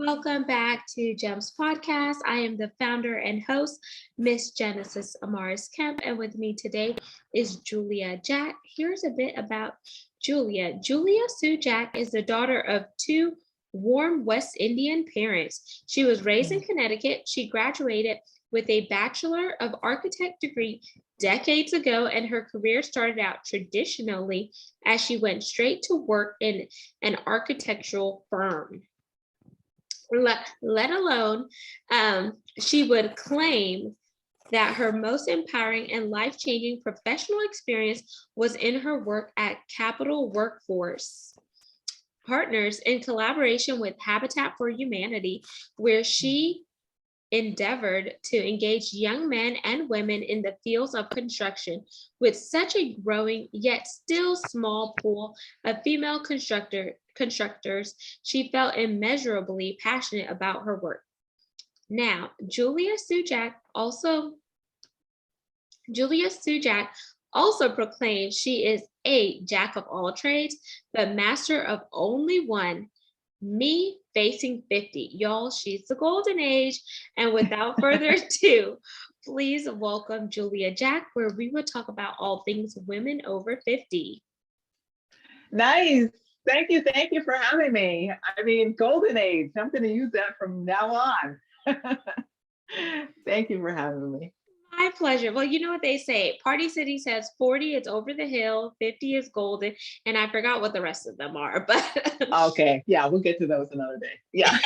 Welcome back to GEMS Podcast. I am the founder and host, Miss Genesis Amaris Kemp, and with me today is Julia Jack. Here's a bit about Julia. Julia Sue Jack is the daughter of two warm West Indian parents. She was raised in Connecticut. She graduated with a Bachelor of Architecture degree decades ago, and her career started out traditionally as she went straight to work in an architectural firm. Let alone, she would claim that her most empowering and life-changing professional experience was in her work at Capital Workforce Partners in collaboration with Habitat for Humanity, where she endeavored to engage young men and women in the fields of construction. With such a growing yet still small pool of female constructors, she felt immeasurably passionate about her work. Now, Julia Sue Jack also proclaims she is a jack of all trades, but master of only one. Me facing 50. Y'all, she's the golden age. And without further ado, please welcome Julia Jack, where we will talk about all things women over 50. Nice. Thank you for having me. I mean, golden age. I'm going to use that from now on. Thank you for having me. My pleasure. Well, you know what they say. Party City says 40 is over the hill, 50 is golden, and I forgot what the rest of them are. But okay, yeah, we'll get to those another day. Yeah.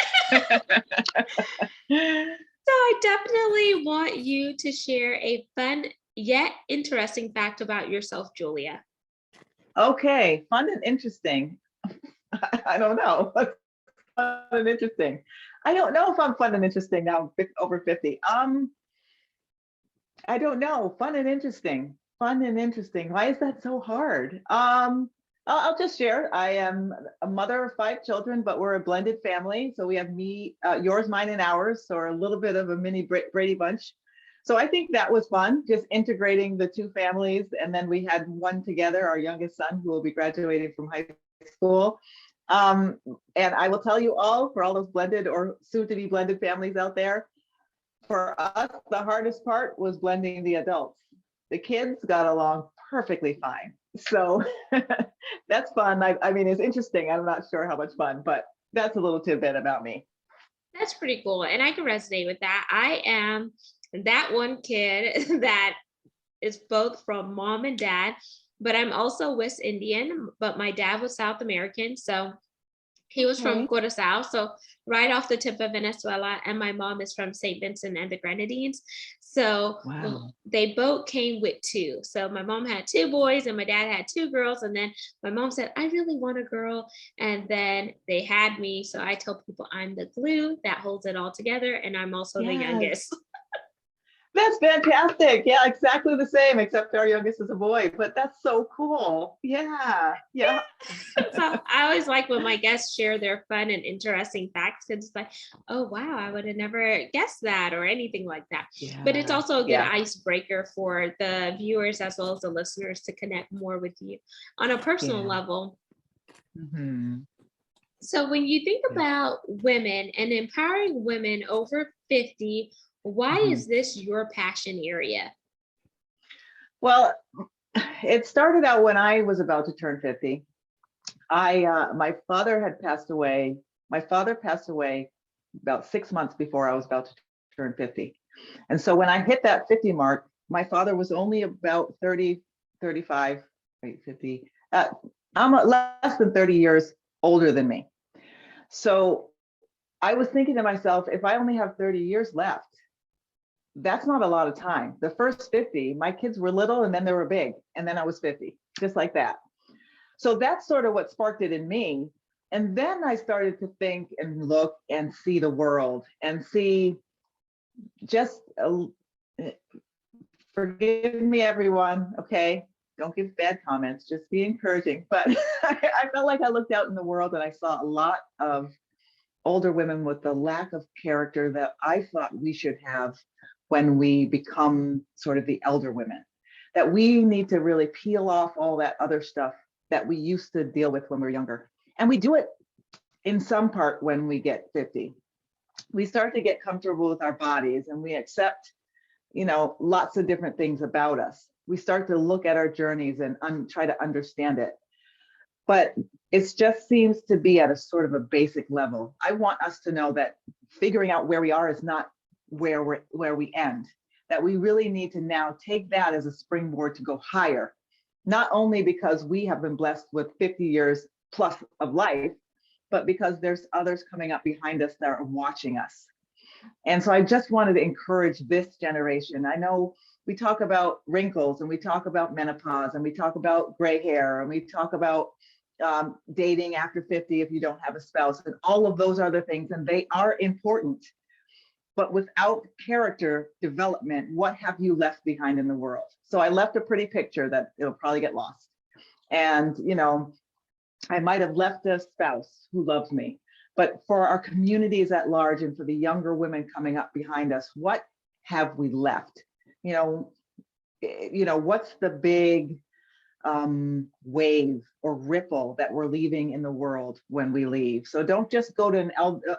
So I definitely want you to share a fun yet interesting fact about yourself, Julia. Okay, fun and interesting. I don't know. Fun and interesting. I don't know if I'm fun and interesting now, over 50. I don't know. Fun and interesting. Fun and interesting. Why is that so hard? I'll just share. I am a mother of 5 children, but we're a blended family. So we have me, yours, mine, and ours. So a little bit of a mini Brady Bunch. So I think that was fun, just integrating the two families. And then we had one together, our youngest son, who will be graduating from high school. And I will tell you all, for all those blended or soon to be blended families out there, for us, the hardest part was blending the adults. The kids got along perfectly fine. So that's fun. I mean, it's interesting. I'm not sure how much fun, but that's a little tidbit about me. That's pretty cool. And I can resonate with that. I am that one kid that is both from mom and dad, but I'm also West Indian, but my dad was South American. So he was from Curaçao, so right off the tip of Venezuela, and my mom is from St. Vincent and the Grenadines. So they both came with 2. So my mom had 2 boys and my dad had 2 girls. And then my mom said, I really want a girl. And then they had me. So I tell people I'm the glue that holds it all together. And I'm also the youngest. That's fantastic. Yeah, exactly the same, except our youngest is a boy, but that's so cool. Yeah. So I always like when my guests share their fun and interesting facts, because it's like, oh, wow, I would have never guessed that or anything like that. Yeah. But it's also a good icebreaker for the viewers as well as the listeners to connect more with you on a personal level. Mm-hmm. So when you think about women and empowering women over 50, why is this your passion area? Well, it started out when I was about to turn 50. My father had passed away. My father passed away about 6 months before I was about to turn 50. And so when I hit that 50 mark, my father was only about 30, 35, 50. I'm less than 30 years older than me. So I was thinking to myself, if I only have 30 years left, that's not a lot of time. The first 50, my kids were little and then they were big. And then I was 50, just like that. So that's sort of what sparked it in me. And then I started to think and look and see the world and see just, forgive me, everyone, okay? Don't give bad comments, just be encouraging. But I felt like I looked out in the world and I saw a lot of older women with the lack of character that I thought we should have when we become sort of the elder women, that we need to really peel off all that other stuff that we used to deal with when we were younger. And we do it in some part when we get 50. we start to get comfortable with our bodies and we accept, lots of different things about us. We start to look at our journeys and try to understand it. But it just seems to be at a sort of a basic level. I want us to know that figuring out where we are is not where we end, that we really need to now take that as a springboard to go higher, not only because we have been blessed with 50 years plus of life, but because there's others coming up behind us that are watching us. And so I just wanted to encourage this generation. I know we talk about wrinkles and we talk about menopause and we talk about gray hair and we talk about dating after 50 if you don't have a spouse, and all of those other things, and they are important. But without character development, what have you left behind in the world? So I left a pretty picture that it'll probably get lost. And, I might have left a spouse who loves me, but for our communities at large and for the younger women coming up behind us, what have we left? What's the big wave or ripple that we're leaving in the world when we leave? So don't just go to an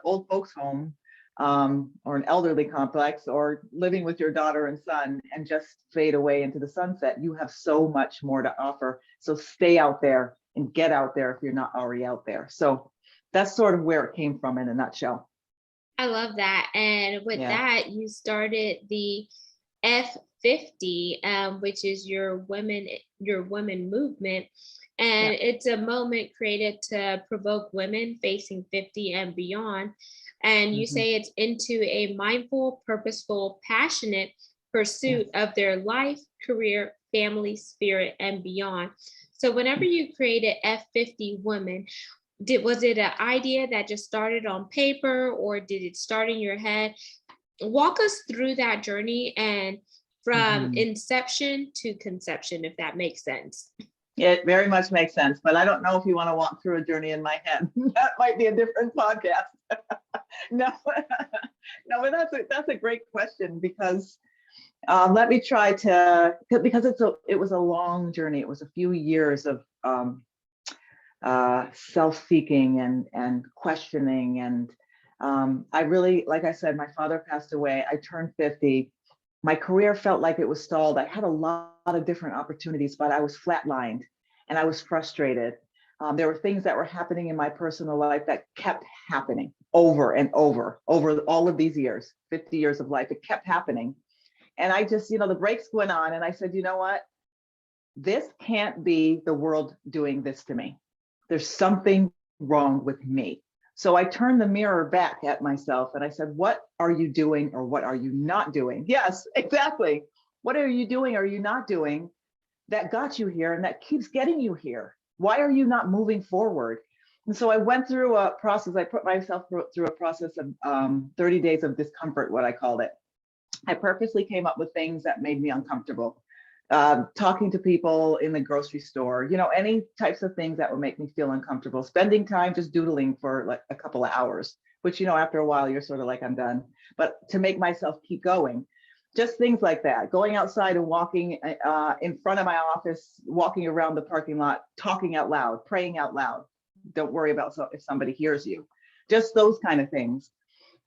old folks home or an elderly complex or living with your daughter and son and just fade away into the sunset. You have so much more to offer. So stay out there and get out there if you're not already out there. So that's sort of where it came from in a nutshell. I love that. And with that, you started the F50, which is your women movement. And it's a moment created to provoke women facing 50 and beyond. And you say it's into a mindful, purposeful, passionate pursuit of their life, career, family, spirit, and beyond. So whenever you created F50 Woman, was it an idea that just started on paper or did it start in your head? Walk us through that journey and from inception to conception, if that makes sense. It very much makes sense, but I don't know if you want to walk through a journey in my head. That might be a different podcast. No, but that's a great question because let me try to, because it was a long journey. It was a few years of self-seeking and questioning. And I really, like I said, my father passed away. I turned 50. My career felt like it was stalled. I had a lot of different opportunities, but I was flatlined and I was frustrated. There were things that were happening in my personal life that kept happening over and over all of these years, 50 years of life. It kept happening. And I just, the brakes went on and I said, you know what? This can't be the world doing this to me. There's something wrong with me. So I turned the mirror back at myself and I said, what are you doing or what are you not doing? Yes, exactly. What are you doing or are you not doing that got you here and that keeps getting you here? Why are you not moving forward? And so I went through a process. I put myself through a process of 30 days of discomfort, what I called it. I purposely came up with things that made me uncomfortable. Talking to people in the grocery store, any types of things that would make me feel uncomfortable, spending time just doodling for like a couple of hours, which, after a while, you're sort of like, I'm done. But to make myself keep going, just things like that, going outside and walking in front of my office, walking around the parking lot, talking out loud, praying out loud. Don't worry about if somebody hears you, just those kind of things,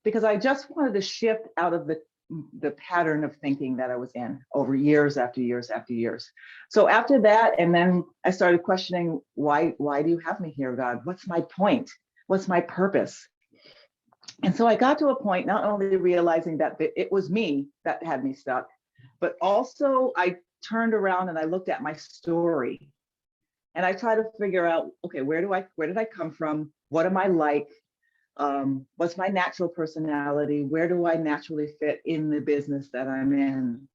because I just wanted to shift out of the pattern of thinking that I was in over years after years after years. So after that, and then I started questioning, why do you have me here, God? What's my point? What's my purpose? And so I got to a point, not only realizing that it was me that had me stuck, but also I turned around and I looked at my story and I tried to figure out, okay, where did I come from? What am I like? What's my natural personality? Where do I naturally fit in the business that I'm in?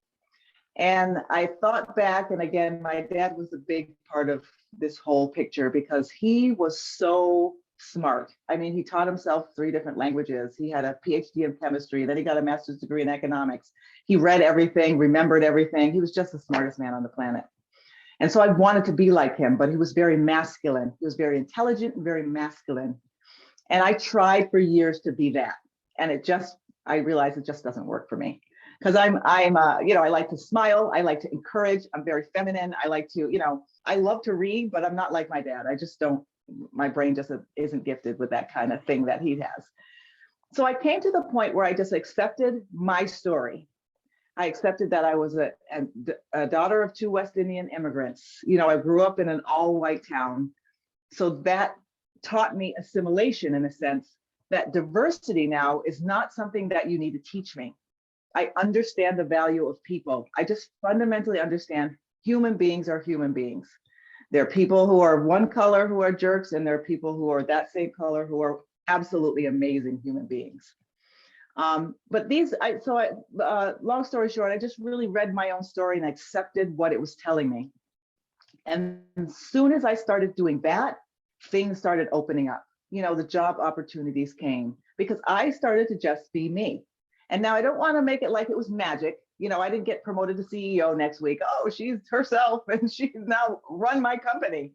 And I thought back, and again, my dad was a big part of this whole picture because he was so smart. I mean, he taught himself 3 different languages. He had a PhD in chemistry, then he got a master's degree in economics. He read everything, remembered everything. He was just the smartest man on the planet. And so I wanted to be like him, but he was very masculine. He was very intelligent and very masculine. And I tried for years to be that. And I realized it just doesn't work for me. Because I like to smile. I like to encourage. I'm very feminine. I like to, I love to read, but I'm not like my dad. I just don't, my brain just isn't gifted with that kind of thing that he has. So I came to the point where I just accepted my story. I accepted that I was a daughter of two West Indian immigrants. You know, I grew up in an all-white town. So that taught me assimilation in a sense, that diversity now is not something that you need to teach me. I understand the value of people. I just fundamentally understand human beings are human beings. There are people who are one color who are jerks, and there are people who are that same color who are absolutely amazing human beings. But long story short, I just really read my own story and accepted what it was telling me. And as soon as I started doing that, things started opening up. You know, the job opportunities came because I started to just be me. And now I don't want to make it like it was magic. You know, I didn't get promoted to CEO next week. Oh, she's herself and she's now run my company.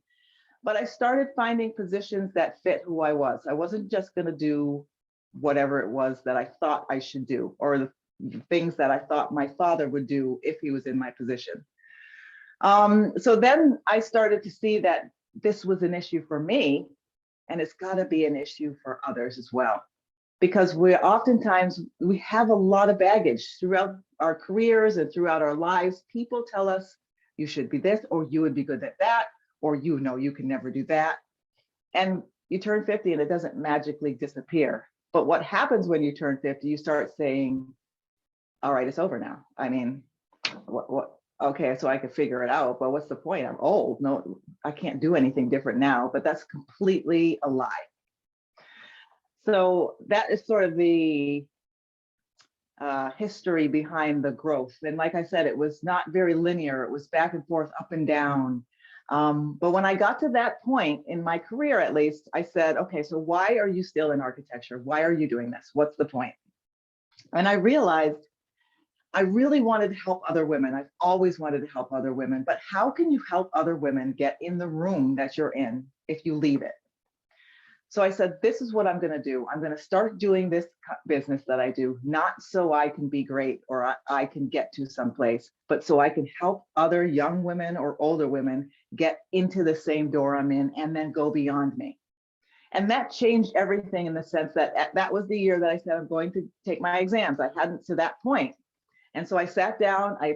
But I started finding positions that fit who I was. I wasn't just going to do whatever it was that I thought I should do, or the things that I thought my father would do if he was in my position. So then I started to see that this was an issue for me, and it's got to be an issue for others as well. Because we have a lot of baggage throughout our careers and throughout our lives. People tell us you should be this, or you would be good at that, or you know you can never do that. And you turn 50 and it doesn't magically disappear. But what happens when you turn 50, you start saying, all right, it's over now. I mean, what okay, so I can figure it out, but what's the point? I'm old. No, I can't do anything different now. But that's completely a lie. So that is sort of the history behind the growth. And like I said, it was not very linear. It was back and forth, up and down. But when I got to that point in my career, at least, I said, okay, so why are you still in architecture? Why are you doing this? What's the point? And I realized I really wanted to help other women. I've always wanted to help other women, but how can you help other women get in the room that you're in if you leave it? So I said, this is what I'm going to do. I'm going to start doing this business that I do, not so I can be great or I can get to someplace, but so I can help other young women or older women get into the same door I'm in and then go beyond me. And that changed everything in the sense that that was the year that I said, I'm going to take my exams. I hadn't to that point. And so I sat down, I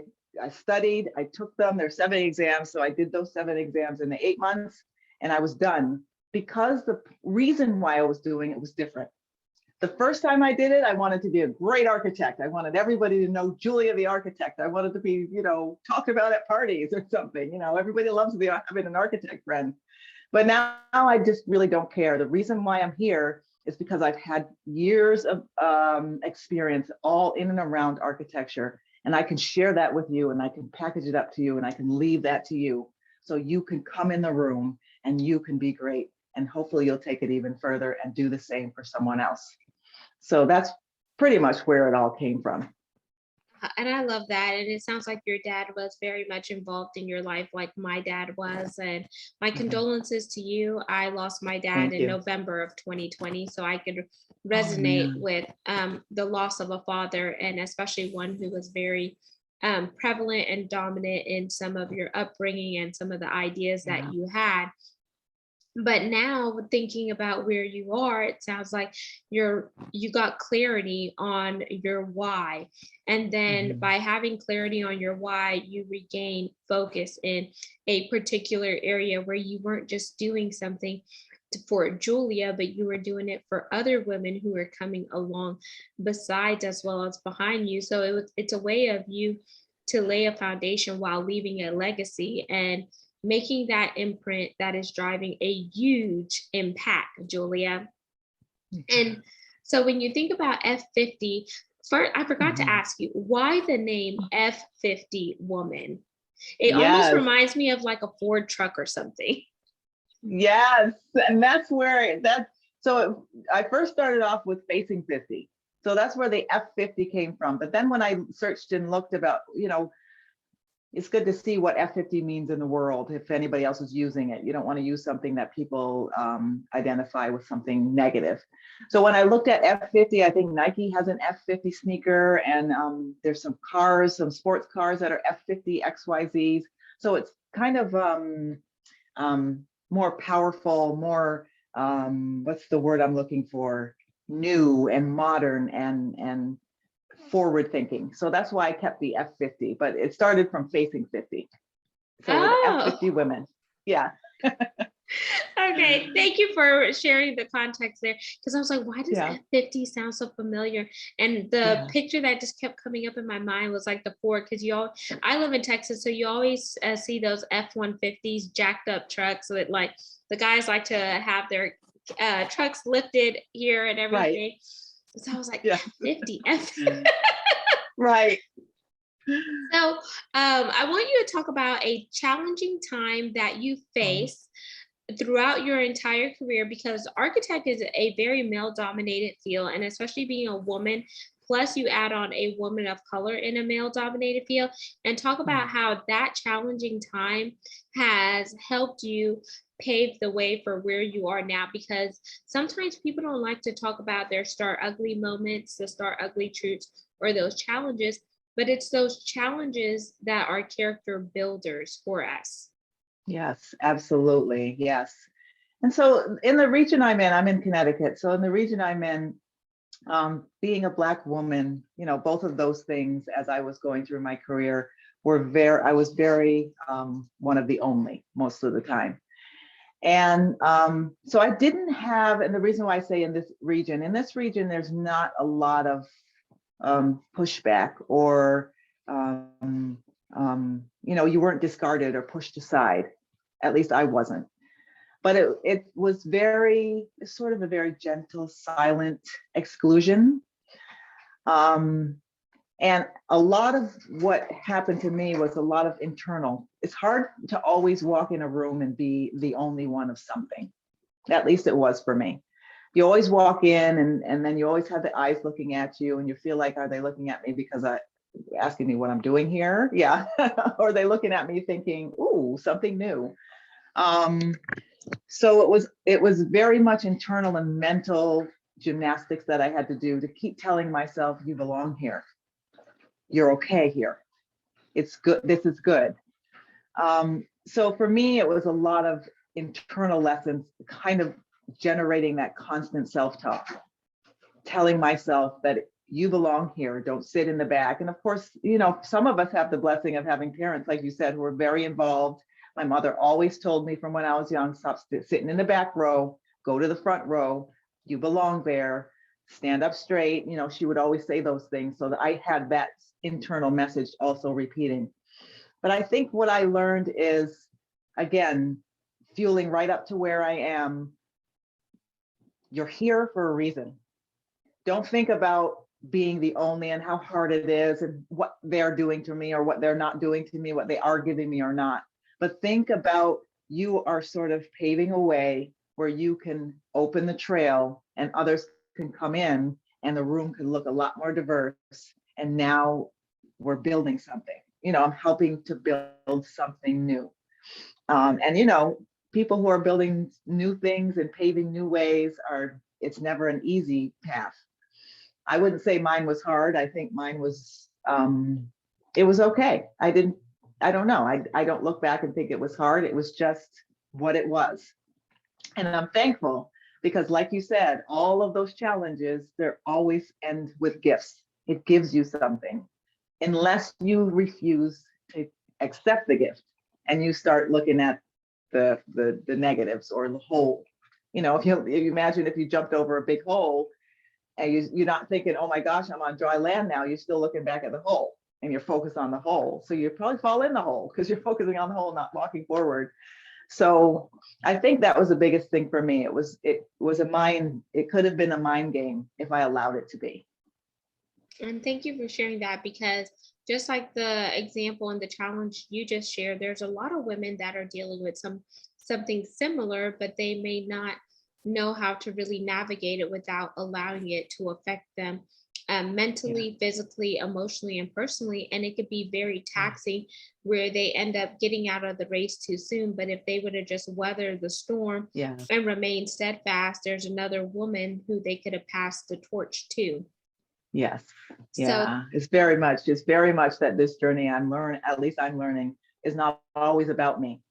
studied, I took them. There's 7 exams. So I did those 7 exams in the 8 months and I was done. Because the reason why I was doing it was different. The first time I did it, I wanted to be a great architect. I wanted everybody to know Julia the architect. I wanted to be, you know, talked about at parties or something. You know, everybody loves having an architect friend. But now I just really don't care. The reason why I'm here is because I've had years of experience all in and around architecture. And I can share that with you and I can package it up to you and I can leave that to you. So you can come in the room and you can be great. And hopefully you'll take it even further and do the same for someone else. So that's pretty much where it all came from. And I love that. And it sounds like your dad was very much involved in your life, like my dad was. And my condolences to you. I lost my dad in November of 2020. So I could resonate with the loss of a father, and especially one who was very prevalent and dominant in some of your upbringing and some of the ideas that you had. But now thinking about where you are, it sounds like you got clarity on your why. And then by having clarity on your why, you regain focus in a particular area where you weren't just doing something for Julia, but you were doing it for other women who are coming along besides as well as behind you. So it's a way of you to lay a foundation while leaving a legacy and making that imprint that is driving a huge impact, Julia. And so when you think about F50, first, I forgot to ask you, why the name F50 Woman? It almost reminds me of like a Ford truck or something. Yes, and so I first started off with facing 50. So that's where the F50 came from. But then when I searched and looked about, you know, it's good to see what F50 means in the world if anybody else is using it. You don't want to use something that people identify with something negative. So when I looked at F50, I think Nike has an F50 sneaker, and there's some cars, some sports cars that are F50 XYZs. So it's kind of more powerful, more, what's the word I'm looking for? new and modern and forward thinking. So that's why I kept the F50, but it started from facing 50. So with Oh, F50 Women. Yeah. okay. Thank you for sharing the context there. Because I was like, why does Yeah. F50 sound so familiar? And the Yeah. picture that just kept coming up in my mind was like the Ford, because I live in Texas, so you always see those F-150s jacked up trucks with like the guys like to have their trucks lifted here and Right. everything. So I was like, Yeah. F50, F. Right. So I want you to talk about a challenging time that you face throughout your entire career, because architect is a very male dominated field, and especially being a woman, plus you add on a woman of color in a male dominated field, and talk about how that challenging time has helped you pave the way for where you are now, because sometimes people don't like to talk about their start ugly moments, the start ugly truths, or those challenges, but it's those challenges that are character builders for us. Yes, absolutely. Yes. And so in the region I'm in Connecticut. So in the region I'm in, being a Black woman, both of those things as I was going through my career I was very one of the only most of the time. And so I didn't have, and the reason why I say in this region, there's not a lot of pushback or, you weren't discarded or pushed aside. At least I wasn't. But it was sort of a very gentle, silent exclusion. And a lot of what happened to me was a lot of internal. It's hard to always walk in a room and be the only one of something. At least it was for me. You always walk in and then you always have the eyes looking at you and you feel like, are they looking at me because asking me what I'm doing here? Yeah. Or are they looking at me thinking, ooh, something new? So it was very much internal and mental gymnastics that I had to do to keep telling myself, you belong here. You're okay here. It's good. This is good. So for me, it was a lot of internal lessons, kind of generating that constant self-talk, telling myself that you belong here, don't sit in the back. And of course, some of us have the blessing of having parents, like you said, who are very involved. My mother always told me from when I was young, stop sitting in the back row, go to the front row, you belong there, stand up straight. She would always say those things so that I had that internal message also repeating. But I think what I learned is, again, fueling right up to where I am, you're here for a reason. Don't think about being the only and how hard it is and what they're doing to me or what they're not doing to me, what they are giving me or not. But think about you are sort of paving a way where you can open the trail and others can come in and the room can look a lot more diverse. And now we're building something. I'm helping to build something new. And people who are building new things and paving new ways it's never an easy path. I wouldn't say mine was hard. I think mine was, it was okay. I don't know. I don't look back and think it was hard. It was just what it was. And I'm thankful because like you said, all of those challenges, they're always end with gifts. It gives you something unless you refuse to accept the gift and you start looking at the negatives or the hole. If you imagine if you jumped over a big hole and you're not thinking, oh my gosh, I'm on dry land now, you're still looking back at the hole and you're focused on the hole. So you probably fall in the hole because you're focusing on the hole, not walking forward. So I think that was the biggest thing for me. It was it could have been a mind game if I allowed it to be. And thank you for sharing that, because just like the example and the challenge you just shared, there's a lot of women that are dealing with something similar, but they may not know how to really navigate it without allowing it to affect them mentally, physically, emotionally, and personally. And it could be very taxing where they end up getting out of the race too soon. But if they would have just weathered the storm and remained steadfast, there's another woman who they could have passed the torch to. Yes. Yeah. It's very much that this journey at least I'm learning, is not always about me.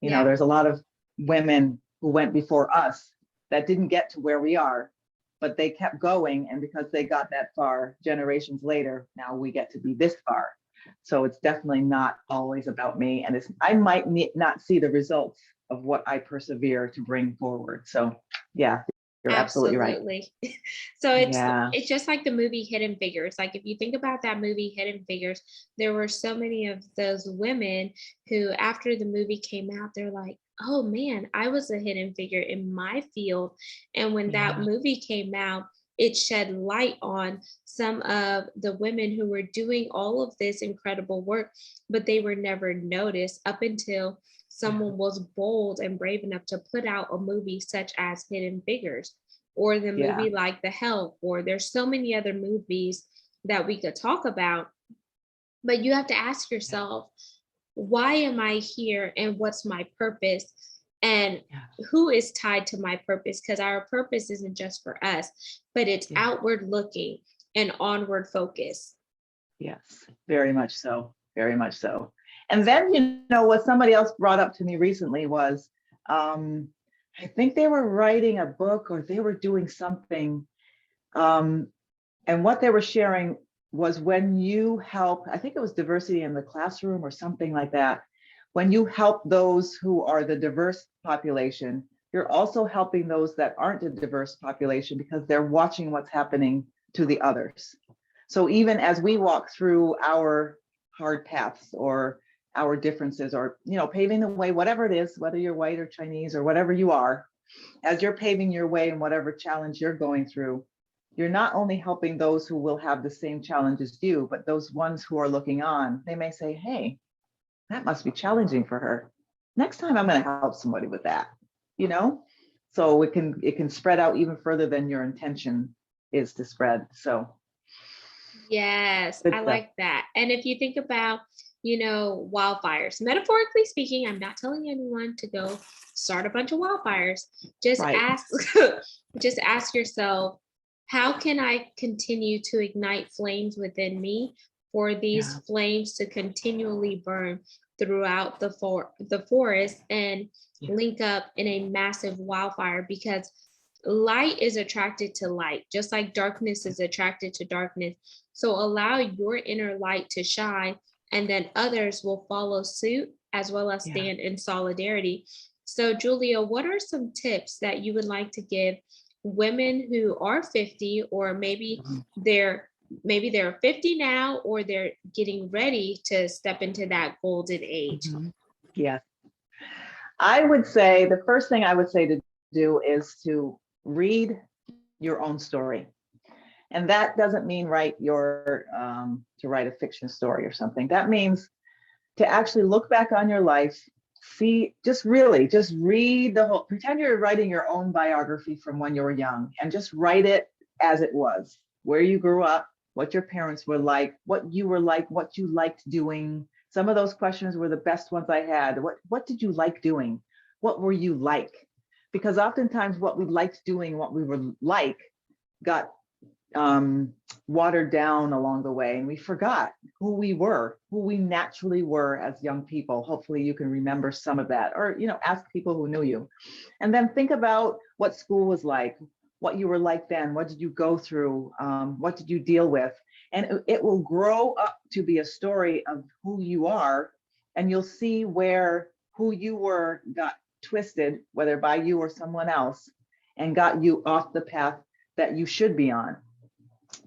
There's a lot of women who went before us that didn't get to where we are but they kept going. And because they got that far generations later, now we get to be this far. So it's definitely not always about me. And I might not see the results of what I persevere to bring forward. So yeah, you're absolutely right. Absolutely. So Yeah. it's just like the movie Hidden Figures. Like if you think about that movie Hidden Figures, there were so many of those women who after the movie came out, they're like, oh man, I was a hidden figure in my field. And when that Yeah. movie came out, it shed light on some of the women who were doing all of this incredible work, but they were never noticed up until someone was bold and brave enough to put out a movie such as Hidden Figures or the Yeah. movie like The Help, or there's so many other movies that we could talk about. But you have to ask yourself, why am I here and what's my purpose? And Yeah. who is tied to my purpose? Because our purpose isn't just for us, but it's Yeah. outward looking and onward focus. Yes, very much so. Very much so. And then, you know, what somebody else brought up to me recently was, I think they were writing a book or they were doing something. And what they were sharing was when you help, I think it was diversity in the classroom or something like that. When you help those who are the diverse population, you're also helping those that aren't a diverse population because they're watching what's happening to the others. So even as we walk through our hard paths or our differences or, you know, paving the way, whatever it is, whether you're white or Chinese or whatever you are, as you're paving your way in whatever challenge you're going through, you're not only helping those who will have the same challenge as you, but those ones who are looking on, they may say, hey, that must be challenging for her. Next time I'm going to help somebody with that, you know? So it can spread out even further than your intention is to spread. So Yes, good I stuff. like that. And if you think about, wildfires, metaphorically speaking, I'm not telling anyone to go start a bunch of wildfires. Just Right. ask, just ask yourself, how can I continue to ignite flames within me for these Yeah. flames to continually burn throughout the forest and Yeah. link up in a massive wildfire? Because light is attracted to light, just like darkness is attracted to darkness. So allow your inner light to shine, and then others will follow suit as well as Yeah. stand in solidarity. So, Julia, what are some tips that you would like to give women who are 50, or maybe they're 50 now, or they're getting ready to step into that golden age? Mhm. Yeah. I would say the first thing I would say to do is to read your own story. And that doesn't mean to write a fiction story or something. That means to actually look back on your life, just read pretend you're writing your own biography from when you were young and just write it as it was, where you grew up, what your parents were like, what you were like, what you liked doing. Some of those questions were the best ones I had. What did you like doing? What were you like? Because oftentimes what we liked doing, what we were like, got watered down along the way, and we forgot who we naturally were as young people. Hopefully you can remember some of that, or ask people who knew you, and then think about what school was like, what you were like then, what did you go through, what did you deal with, and it will grow up to be a story of who you are, and you'll see where who you were got twisted, whether by you or someone else, and got you off the path that you should be on.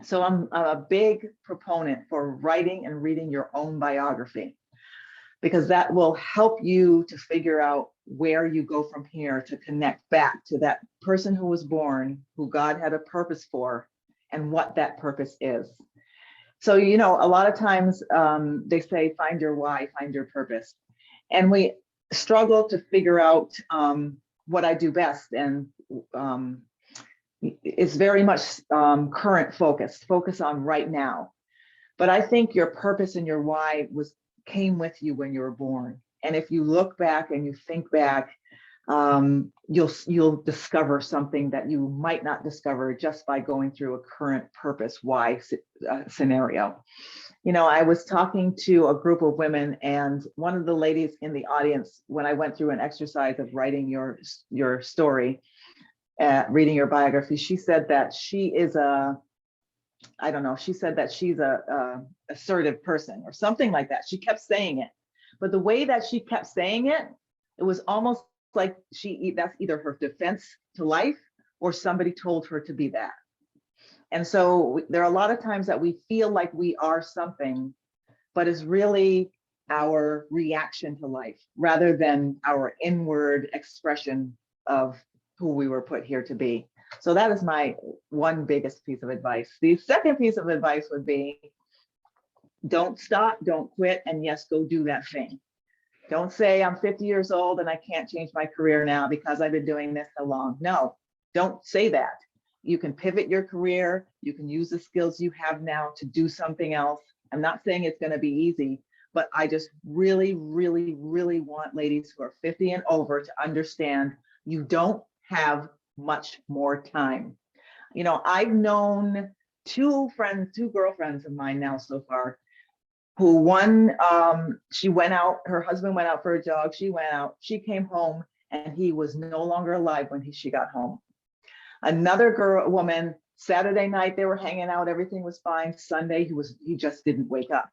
So I'm a big proponent for writing and reading your own biography, because that will help you to figure out where you go from here to connect back to that person who was born, who God had a purpose for, and what that purpose is. So, a lot of times they say, find your why, find your purpose. And we struggle to figure out what I do best. And it's very much current focus on right now. But I think your purpose and your why came with you when you were born. And if you look back and you think back, you'll discover something that you might not discover just by going through a current purpose why scenario. I was talking to a group of women, and one of the ladies in the audience, when I went through an exercise of writing your story, reading your biography, she said that she is I don't know, she said that she's a assertive person or something like that. She kept saying it, but the way that she kept saying it, it was almost like that's either her defense to life or somebody told her to be that. And so there are a lot of times that we feel like we are something, but it's really our reaction to life rather than our inward expression of who we were put here to be. So that is my one biggest piece of advice. The second piece of advice would be, don't stop, don't quit, and yes, go do that thing. Don't say I'm 50 years old and I can't change my career now because I've been doing this so long. No, don't say that. You can pivot your career. You can use the skills you have now to do something else. I'm not saying it's going to be easy, but I just really, really, really want ladies who are 50 and over to understand you don't have much more time. You know, I've known two girlfriends of mine now so far, who one, she went out, her husband went out for a jog, she went out, she came home, and he was no longer alive when she got home. Another woman, Saturday night, they were hanging out, everything was fine. Sunday, he just didn't wake up.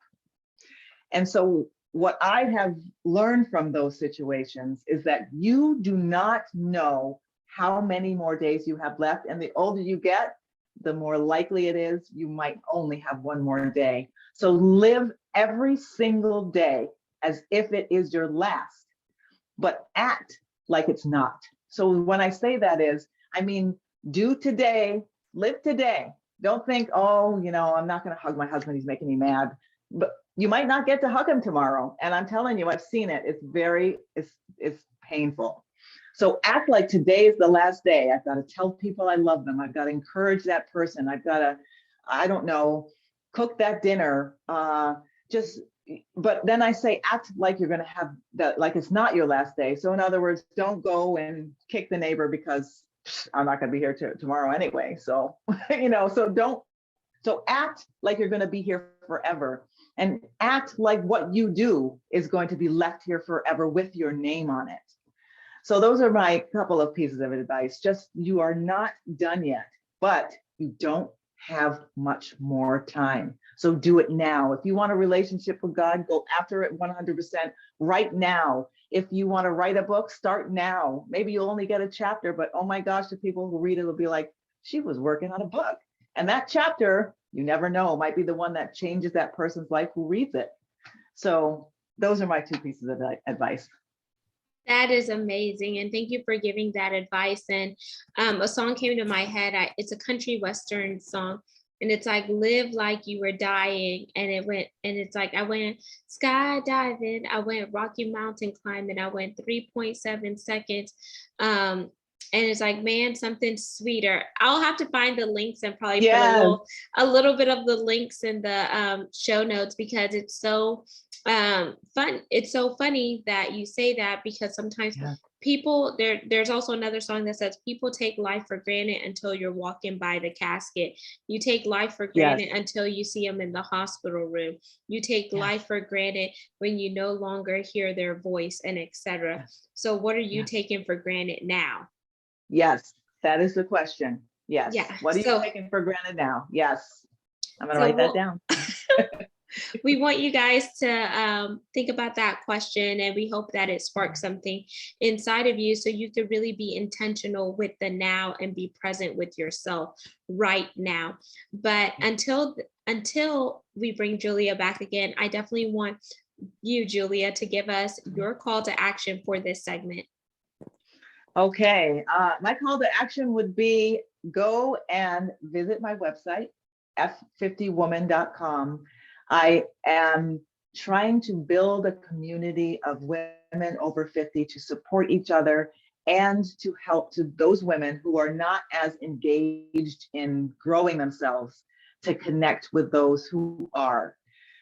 And so what I have learned from those situations is that you do not know how many more days you have left. And the older you get, the more likely it is you might only have one more day. So live every single day as if it is your last, but act like it's not. So when I say that is, I mean, do today, live today. Don't think, oh, you know, I'm not going to hug my husband, he's making me mad. But you might not get to hug him tomorrow. And I'm telling you, I've seen it. It's painful. So act like today is the last day. I've got to tell people I love them. I've got to encourage that person. I've got to, I don't know, cook that dinner. But then I say, act like you're going to have that, like it's not your last day. So in other words, don't go and kick the neighbor because I'm not going to be here tomorrow anyway. So, you know, so act like you're going to be here forever, and act like what you do is going to be left here forever with your name on it. So those are my couple of pieces of advice. Just, you are not done yet, but you don't have much more time. So do it now. If you want a relationship with God, go after it 100% right now. If you want to write a book, start now. Maybe you'll only get a chapter, but oh my gosh, the people who read it will be like, she was working on a book. And that chapter, you never know, might be the one that changes that person's life who reads it. So those are my two pieces of advice. That is amazing. And thank you for giving that advice. And a song came to my head. It's a country western song. And it's like, live like you were dying. And it's like, I went skydiving. I went Rocky Mountain climbing. I went 3.7 seconds. And it's like, man, something sweeter. I'll have to find the links and probably put a little bit of the links in the show notes, because it's so fun. It's so funny that you say that, because sometimes people, there's also another song that says, people take life for granted until you're walking by the casket. You take life for granted until you see them in the hospital room. You take life for granted when you no longer hear their voice, and etc. So what are you taking for granted now? Yes, that is the question. Yes. Yeah. What are you taking for granted now? Yes. I'm going to write that down. We want you guys to think about that question, and we hope that it sparks something inside of you so you could really be intentional with the now and be present with yourself right now. But until we bring Julia back again, I definitely want you, Julia, to give us your call to action for this segment. Okay, my call to action would be, go and visit my website, F50woman.com. I am trying to build a community of women over 50 to support each other and to help to those women who are not as engaged in growing themselves to connect with those who are.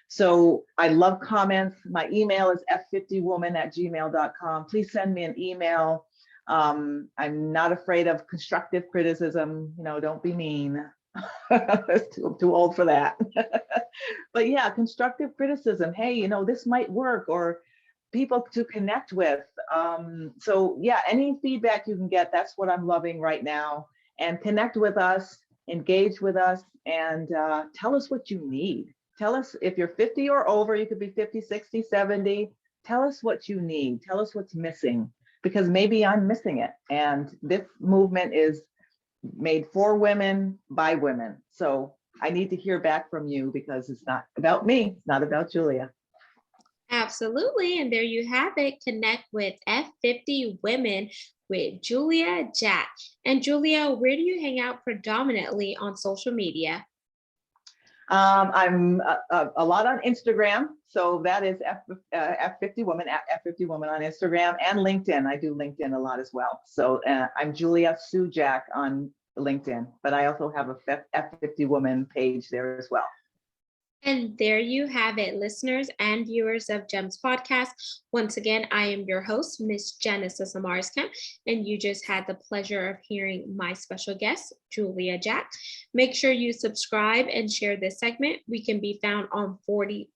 So I love comments. My email is f50woman@gmail.com. Please send me an email. I'm not afraid of constructive criticism. You know, don't be mean. It's too old for that. But yeah, constructive criticism. Hey, you know, this might work, or people to connect with. So yeah, any feedback you can get, that's what I'm loving right now. And connect with us, engage with us, and tell us what you need. Tell us if you're 50 or over, you could be 50, 60, 70. Tell us what you need. Tell us what's missing, because maybe I'm missing it. And this movement is made for women by women. So I need to hear back from you, because it's not about me. It's not about Julia. Absolutely. And there you have it. Connect with F50 Women with Julia Jack. And Julia, where do you hang out predominantly on social media? I'm a lot on Instagram. So that is F50 Woman, at F50 Woman on Instagram, and LinkedIn. I do LinkedIn a lot as well. So I'm Julia Sue Jack on LinkedIn, but I also have a F50 Woman page there as well. And there you have it, listeners and viewers of GEMS Podcast. Once again, I am your host, Miss Genesis Amaris Kemp, and you just had the pleasure of hearing my special guest, Julia Jack. Make sure you subscribe and share this segment. We can be found on 40+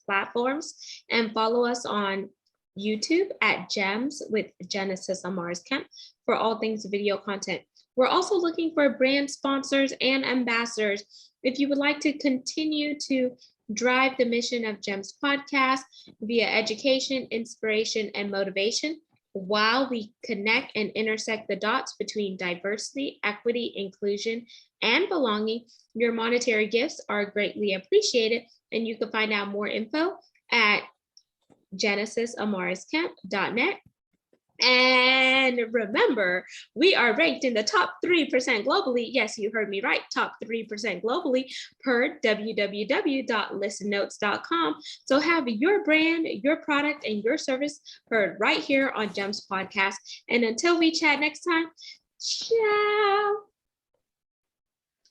platforms, and follow us on YouTube at GEMS with Genesis Amaris Kemp for all things video content. We're also looking for brand sponsors and ambassadors. If you would like to continue to drive the mission of GEMS Podcast via education, inspiration, and motivation, while we connect and intersect the dots between diversity, equity, inclusion, and belonging, your monetary gifts are greatly appreciated. And you can find out more info at genesisamariskamp.net. And remember, we are ranked in the top 3% globally. Yes, you heard me right, top 3% globally per www.listennotes.com. So have your brand, your product, and your service heard right here on GEMS Podcast. And until we chat next time, ciao.